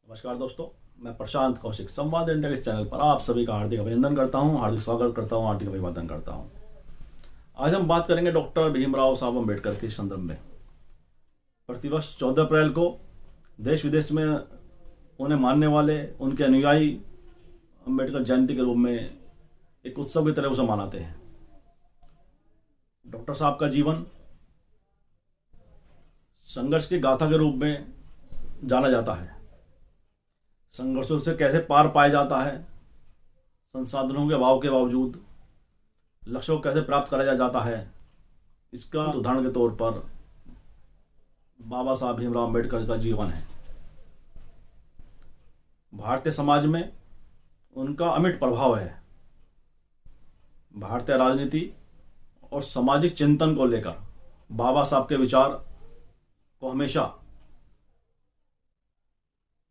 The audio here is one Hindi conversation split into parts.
नमस्कार दोस्तों, मैं प्रशांत कौशिक संवाद इंडिया के चैनल पर आप सभी का हार्दिक अभिनंदन करता हूं, हार्दिक स्वागत करता हूं, हार्दिक अभिवादन करता हूं। आज हम बात करेंगे डॉक्टर भीमराव साहब अम्बेडकर के संदर्भ में। प्रतिवर्ष 14 अप्रैल को देश विदेश में उन्हें मानने वाले उनके अनुयायी अम्बेडकर जयंती के रूप में एक उत्सव की तरह उसे मनाते हैं। डॉक्टर साहब का जीवन संघर्ष की गाथा के रूप में जाना जाता है। संघर्षों से कैसे पार पाया जाता है, संसाधनों के अभाव के बावजूद लक्ष्यों को कैसे प्राप्त कराया जाता है, इसका उदाहरण के तौर पर बाबा साहब भीमराव अम्बेडकर का जीवन है। भारतीय समाज में उनका अमिट प्रभाव है। भारतीय राजनीति और सामाजिक चिंतन को लेकर बाबा साहब के विचार को हमेशा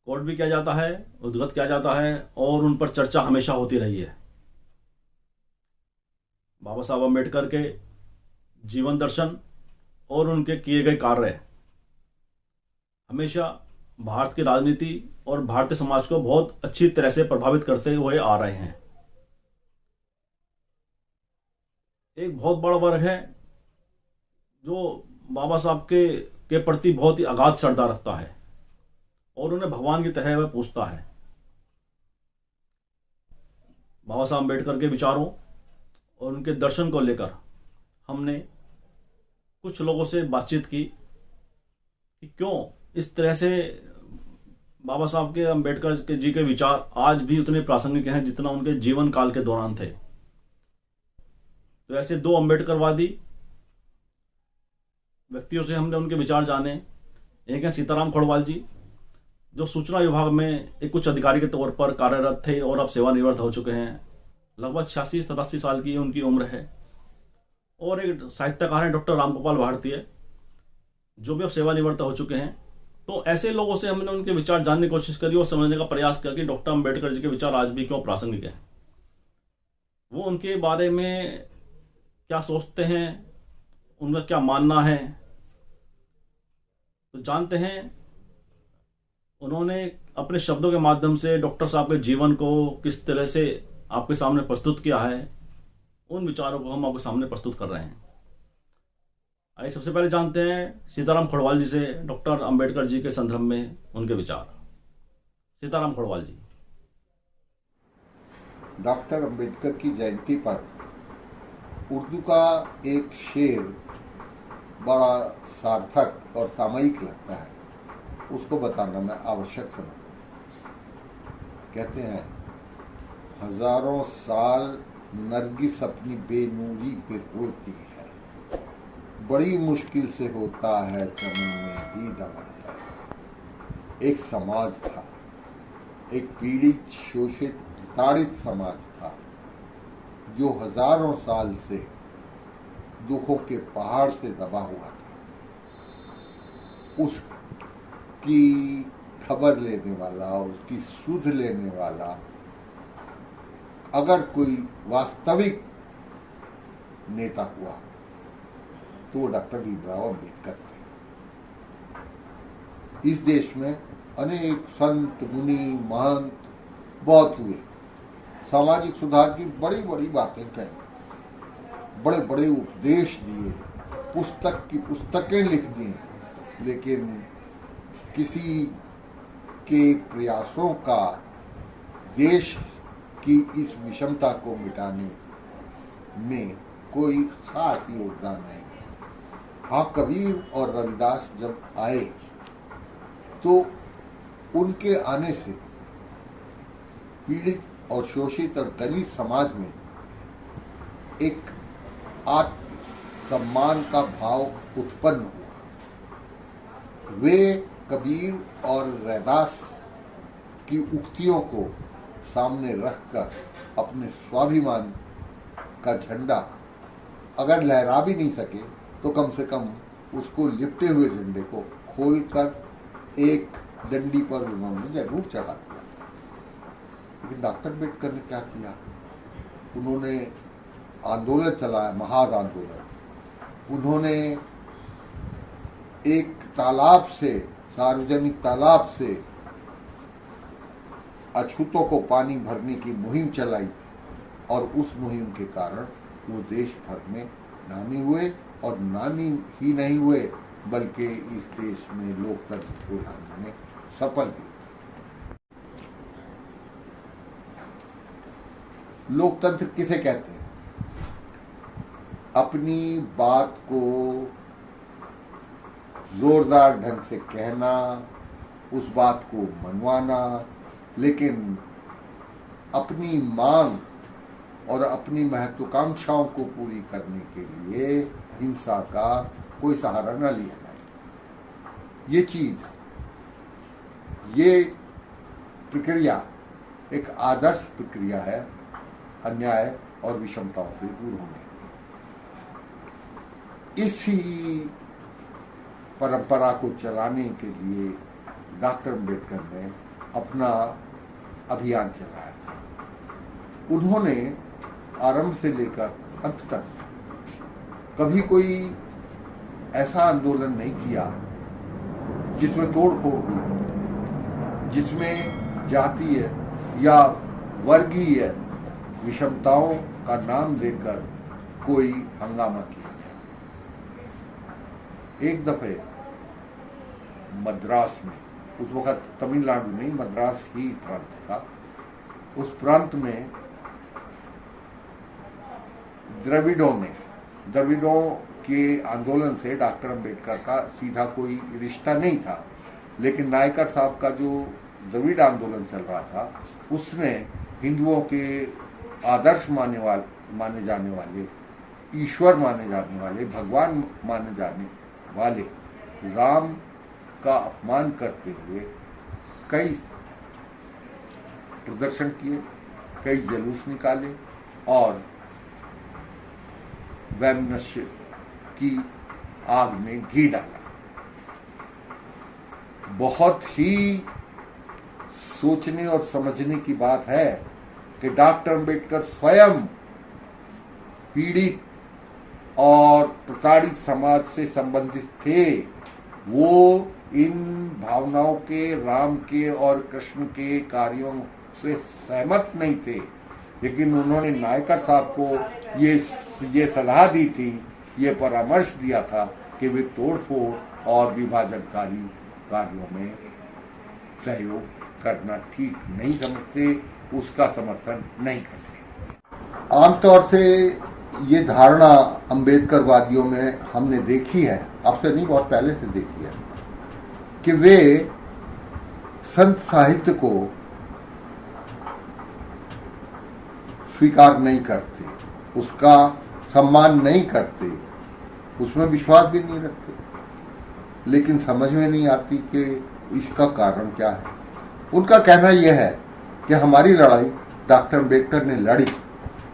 कोट भी किया जाता है, उद्धृत किया जाता है और उन पर चर्चा हमेशा होती रही है। बाबा साहब अम्बेडकर के जीवन दर्शन और उनके किए गए कार्य हमेशा भारत की राजनीति और भारतीय समाज को बहुत अच्छी तरह से प्रभावित करते हुए आ रहे हैं। एक बहुत बड़ा वर्ग है जो बाबा साहब के प्रति बहुत ही अगाध श्रद्धा रखता है और उन्हें भगवान की तरह वह पूछता है। बाबा साहब अम्बेडकर के विचारों और उनके दर्शन को लेकर हमने कुछ लोगों से बातचीत की कि क्यों इस तरह से बाबा साहब के अम्बेडकर के जी के विचार आज भी उतने प्रासंगिक हैं जितना उनके जीवन काल के दौरान थे। तो ऐसे दो अम्बेडकरवादी व्यक्तियों से हमने उनके विचार जाने। एक है सीताराम खोड़वाल जी, जो सूचना विभाग में एक उच्च अधिकारी के तौर पर कार्यरत थे और अब सेवानिवृत्त हो चुके हैं। लगभग 86-87 साल की उनकी उम्र है। और एक साहित्यकार हैं डॉक्टर रामगोपाल भारतीय, जो भी अब सेवानिवृत्त हो चुके हैं। तो ऐसे लोगों से हमने उनके विचार जानने की कोशिश करी और समझने का प्रयास किया कि डॉक्टर अम्बेडकर जी के विचार आज भी क्यों प्रासंगिक हैं, वो उनके बारे में क्या सोचते हैं, उनका क्या मानना है। तो जानते हैं उन्होंने अपने शब्दों के माध्यम से डॉक्टर साहब के जीवन को किस तरह से आपके सामने प्रस्तुत किया है। उन विचारों को हम आपके सामने प्रस्तुत कर रहे हैं। आइए सबसे पहले जानते हैं सीताराम खोड़वाल जी से डॉक्टर अंबेडकर जी के संदर्भ में उनके विचार। सीताराम खोड़वाल जी। डॉक्टर अंबेडकर की जयंती पर उर्दू का एक शेर बड़ा सार्थक और सामयिक लगता है, उसको बताना मैं आवश्यक समझता हूँ। कहते हैं, हजारों साल नरगिस अपनी बेनूरी पे रोती है, बड़ी मुश्किल से होता है चमन में ही दमन है। एक समाज था, एक पीड़ित, शोषित, प्रताड़ित समाज था, जो हजारों साल से दुखों के पहाड़ से दबा हुआ था। उसकी खबर लेने वाला, उसकी सुध लेने वाला अगर कोई वास्तविक नेता हुआ तो वो डॉक्टर भीमराव अम्बेडकर थे। इस देश में अनेक संत, मुनि, महंत बहुत हुए, सामाजिक सुधार की बड़ी बड़ी बातें कही, बड़े बड़े उपदेश दिए, पुस्तक की पुस्तकें लिख दी, लेकिन किसी के प्रयासों का देश की इस विषमता को मिटाने में कोई खास योगदान नहीं। हाँ, कबीर और रविदास जब आए तो उनके आने से पीड़ित और शोषित और दलित समाज में एक आत्म सम्मान का भाव उत्पन्न हुआ। वे कबीर और रैदास की उक्तियों को सामने रखकर अपने स्वाभिमान का झंडा अगर लहरा भी नहीं सके तो कम से कम उसको लिपटे हुए झंडे को खोलकर एक डंडी पर उन्होंने जरूर चढ़ा दिया। लेकिन डॉक्टर अम्बेडकर ने क्या किया? उन्होंने आंदोलन चलाया, महान आंदोलन। उन्होंने एक तालाब से, सार्वजनिक तालाब से अछूतों को पानी भरने की मुहिम चलाई और उस मुहिम के कारण वो देश भर में नामी हुए और नामी ही नहीं हुए बल्कि इस देश में लोकतंत्र को लाने में सफल भी। लोकतंत्र किसे कहते हैं? अपनी बात को जोरदार ढंग से कहना, उस बात को मनवाना, लेकिन अपनी मांग और अपनी महत्वाकांक्षाओं को पूरी करने के लिए हिंसा का कोई सहारा न लिया जाए। ये प्रक्रिया एक आदर्श प्रक्रिया है अन्याय और विषमताओं से दूर होने। इसी परंपरा को चलाने के लिए डॉक्टर अम्बेडकर ने अपना अभियान चलाया था। उन्होंने आरंभ से लेकर अंत तक कभी कोई ऐसा आंदोलन नहीं किया जिसमें तोड़फोड़ हुई, जिसमें जातीय या वर्गीय विषमताओं का नाम लेकर कोई हंगामा किया गया। एक दफे मद्रास में, उस वक्त तमिलनाडु नहीं मद्रास ही प्रांत था, उस प्रांत में द्रविड़ों के आंदोलन से डॉक्टर अम्बेडकर का सीधा कोई रिश्ता नहीं था, लेकिन नायकर साहब का जो द्रविड़ आंदोलन चल रहा था उसने हिंदुओं के आदर्श माने जाने वाले, ईश्वर माने जाने वाले, भगवान माने जाने वाले राम का अपमान करते हुए कई प्रदर्शन किए, कई जुलूस निकाले और वैमनस्य की आग में घी डाला। बहुत ही सोचने और समझने की बात है कि डॉक्टर अम्बेडकर स्वयं पीड़ित और प्रताड़ित समाज से संबंधित थे। वो इन भावनाओं के, राम के और कृष्ण के कार्यों से सहमत नहीं थे, लेकिन उन्होंने नायकर साहब को ये सलाह दी थी, ये परामर्श दिया था कि वे तोड़फोड़ और विभाजनकारी कार्यों में सहयोग करना ठीक नहीं समझते, उसका समर्थन नहीं करते। आमतौर से ये धारणा अम्बेडकरवादियों में हमने देखी है, अब से नहीं बहुत पहले से देखी है, कि वे संत साहित्य को स्वीकार नहीं करते, उसका सम्मान नहीं करते, उसमें विश्वास भी नहीं रखते, लेकिन समझ में नहीं आती कि इसका कारण क्या है। उनका कहना यह है कि हमारी लड़ाई डॉक्टर अम्बेडकर ने लड़ी,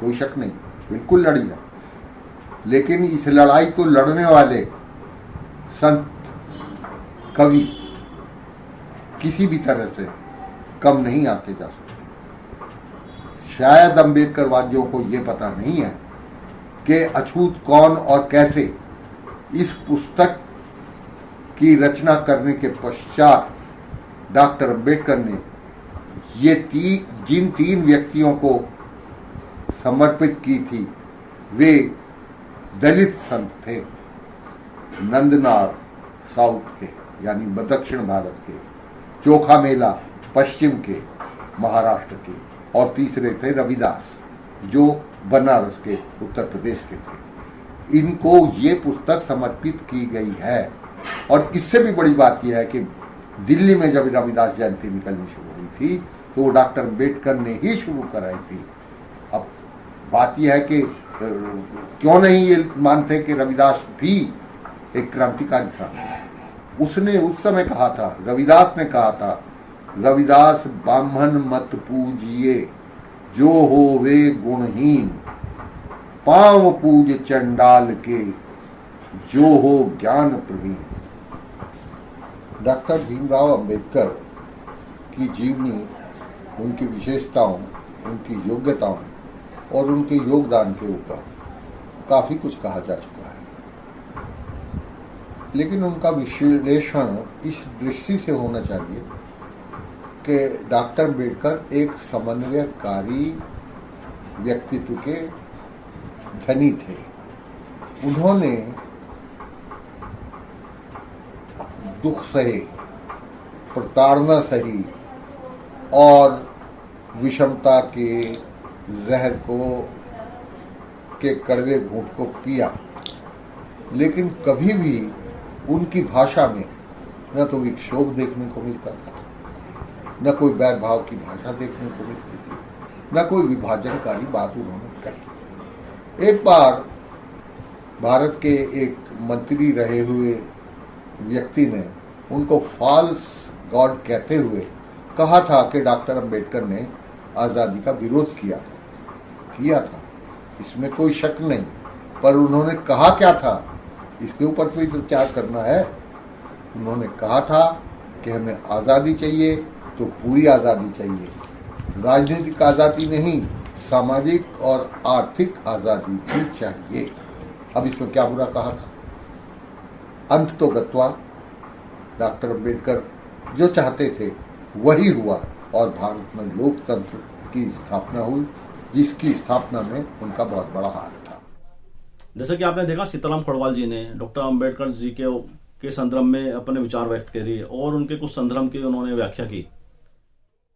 कोई शक नहीं, बिल्कुल लड़ी है, लेकिन इस लड़ाई को लड़ने वाले संत, कवि किसी भी तरह से कम नहीं आके जा सकते। शायद अम्बेडकरवादियों को यह पता नहीं है कि अछूत कौन और कैसे इस पुस्तक की रचना करने के पश्चात डॉक्टर अम्बेडकर ने जिन 3 व्यक्तियों को समर्पित की थी वे दलित संत थे, नंदनार साउथ के यानी दक्षिण भारत के, चोखा मेला पश्चिम के, महाराष्ट्र के, और तीसरे थे रविदास जो बनारस के, उत्तर प्रदेश के थे। इनको ये पुस्तक समर्पित की गई है। और इससे भी बड़ी बात यह है कि दिल्ली में जब रविदास जयंती निकलनी शुरू हुई थी तो वो डॉक्टर अम्बेडकर ने ही शुरू कराई थी। अब बात यह है कि क्यों नहीं ये मानते कि रविदास भी एक क्रांतिकारी था। उसने उस समय कहा था, रविदास ने कहा था, रविदास ब्राह्मण मत पूजिए, जो होवे गुणहीन, पांव पूज चंडाल के, जो हो ज्ञान प्रवीण। डॉक्टर भीमराव अंबेडकर की जीवनी, उनकी विशेषताओं, उनकी योग्यताओं और उनके योगदान के ऊपर काफ़ी कुछ कहा जा चुका है, लेकिन उनका विश्लेषण इस दृष्टि से होना चाहिए कि डॉक्टर अम्बेडकर एक समन्वयकारी व्यक्तित्व के धनी थे। उन्होंने दुख सहे, प्रताड़ना सही और विषमता के जहर के कड़वे घूंट को पिया, लेकिन कभी भी उनकी भाषा में न तो विक्षोभ देखने को मिलता था, न कोई बैर भाव की भाषा देखने को मिलती थी, न कोई विभाजनकारी बात उन्होंने कही। एक बार भारत के एक मंत्री रहे हुए व्यक्ति ने उनको फॉल्स गॉड कहते हुए कहा था कि डॉक्टर अम्बेडकर ने आज़ादी का विरोध किया था, इसमें कोई शक नहीं, पर उन्होंने कहा क्या था इसके ऊपर कोई विचार करना है। उन्होंने कहा था कि हमें आज़ादी चाहिए तो पूरी आज़ादी चाहिए, राजनीतिक आज़ादी नहीं, सामाजिक और आर्थिक आज़ादी भी चाहिए। अब इसमें क्या बुरा कहा था? अंत तो गत्वा डॉक्टर अम्बेडकर जो चाहते थे वही हुआ और भारत में लोकतंत्र की स्थापना हुई, जिसकी स्थापना में उनका बहुत बड़ा हाथ था। जैसे कि आपने देखा सीताराम खोड़वाल जी ने डॉक्टर अम्बेडकर जी के संदर्भ में अपने विचार व्यक्त करे और उनके कुछ संदर्भ की उन्होंने व्याख्या की।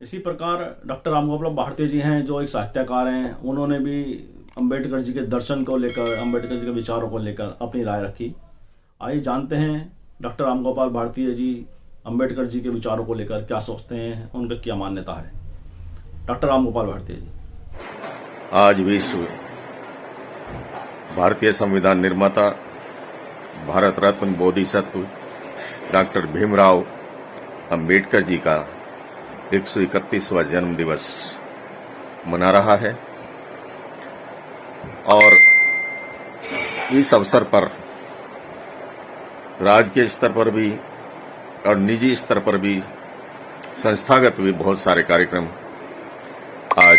इसी प्रकार डॉक्टर रामगोपाल भारती जी हैं जो एक साहित्यकार हैं, उन्होंने भी अम्बेडकर जी के दर्शन को लेकर, अम्बेडकर जी के विचारों को लेकर अपनी राय रखी। आइए जानते हैं डॉक्टर रामगोपाल भारती जी अम्बेडकर जी के विचारों को लेकर क्या सोचते हैं, उनका क्या मान्यता है। डॉक्टर रामगोपाल भारती जी। आज विश्व भारतीय संविधान निर्माता भारत रत्न बोधिसत्व डॉक्टर भीमराव अंबेडकर जी का 131वां जन्म दिवस मना रहा है और इस अवसर पर राज्य के स्तर पर भी और निजी स्तर पर भी, संस्थागत भी बहुत सारे कार्यक्रम आज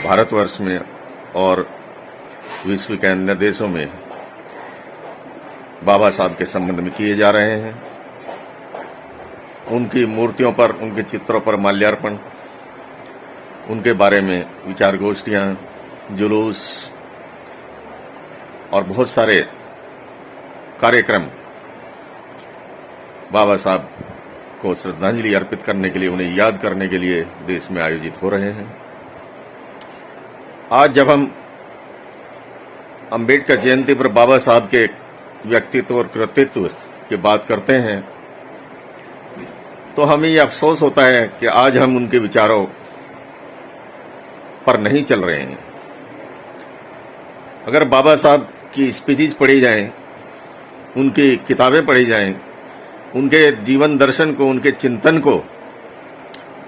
भारतवर्ष में और विश्व के अन्य देशों में बाबा साहब के संबंध में किए जा रहे हैं। उनकी मूर्तियों पर, उनके चित्रों पर माल्यार्पण, उनके बारे में विचार गोष्ठियां, जुलूस और बहुत सारे कार्यक्रम बाबा साहब को श्रद्धांजलि अर्पित करने के लिए, उन्हें याद करने के लिए देश में आयोजित हो रहे हैं। आज जब हम अंबेडकर जयंती पर बाबा साहब के व्यक्तित्व और कृतित्व की बात करते हैं तो हमें ये अफसोस होता है कि आज हम उनके विचारों पर नहीं चल रहे हैं। अगर बाबा साहब की स्पीचेज पढ़ी जाएं, उनकी किताबें पढ़ी जाएं, उनके जीवन दर्शन को, उनके चिंतन को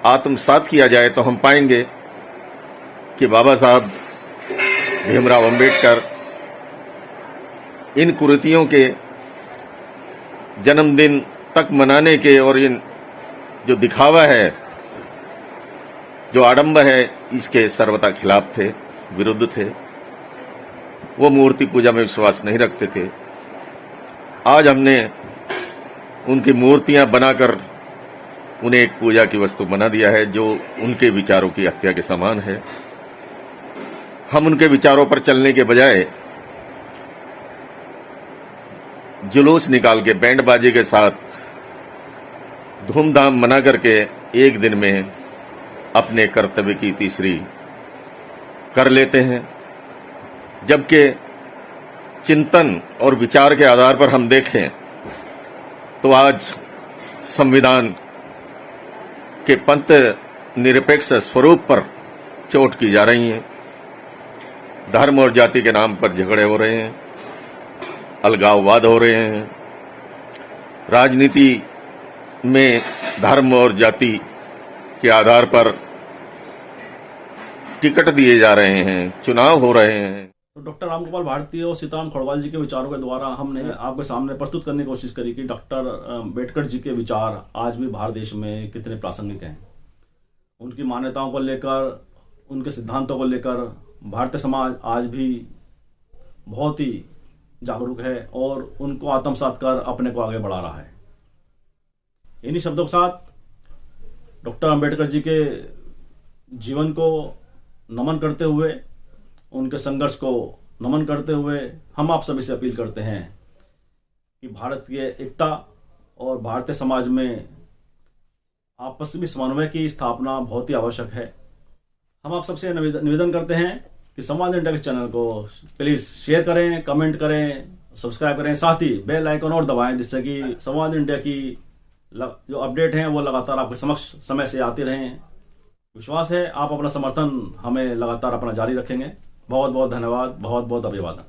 आत्मसात किया जाए तो हम पाएंगे कि बाबा साहब भीमराव अंबेडकर इन कुरीतियों के जन्मदिन तक मनाने के और इन जो दिखावा है, जो आडंबर है, इसके सर्वथा खिलाफ थे, विरुद्ध थे। वो मूर्ति पूजा में विश्वास नहीं रखते थे। आज हमने उनकी मूर्तियां बनाकर उन्हें एक पूजा की वस्तु बना दिया है जो उनके विचारों की हत्या के समान है। हम उनके विचारों पर चलने के बजाय जुलूस निकाल के बैंड बाजे के साथ धूमधाम मना करके एक दिन में अपने कर्तव्य की तीसरी कर लेते हैं, जबकि चिंतन और विचार के आधार पर हम देखें तो आज संविधान के पंथ निरपेक्ष स्वरूप पर चोट की जा रही है। धर्म और जाति के नाम पर झगड़े हो रहे हैं, अलगाववाद हो रहे हैं, राजनीति में धर्म और जाति के आधार पर टिकट दिए जा रहे हैं, चुनाव हो रहे हैं। तो डॉक्टर रामगोपाल भारती और सीताराम खोड़वाल जी के विचारों के द्वारा हमने आपके सामने प्रस्तुत करने की कोशिश करी कि डॉक्टर अम्बेडकर जी के विचार आज भी भारत देश में कितने प्रासंगिक हैं। उनकी मान्यताओं को लेकर, उनके सिद्धांतों को लेकर भारतीय समाज आज भी बहुत ही जागरूक है और उनको आत्मसात कर अपने को आगे बढ़ा रहा है। इन्हीं शब्दों के साथ डॉक्टर अंबेडकर जी के जीवन को नमन करते हुए, उनके संघर्ष को नमन करते हुए हम आप सभी से अपील करते हैं कि भारत की एकता और भारतीय समाज में आपसी समन्वय की स्थापना बहुत ही आवश्यक है। हम आप सबसे निवेदन करते हैं कि संवाद इंडिया के चैनल को प्लीज़ शेयर करें, कमेंट करें, सब्सक्राइब करें, साथ ही बेल आइकन और दबाएं, जिससे कि संवाद इंडिया की जो अपडेट हैं वो लगातार आपके समक्ष समय से आते रहें। विश्वास है आप अपना समर्थन हमें लगातार अपना जारी रखेंगे। बहुत बहुत धन्यवाद, बहुत बहुत अभिवादन।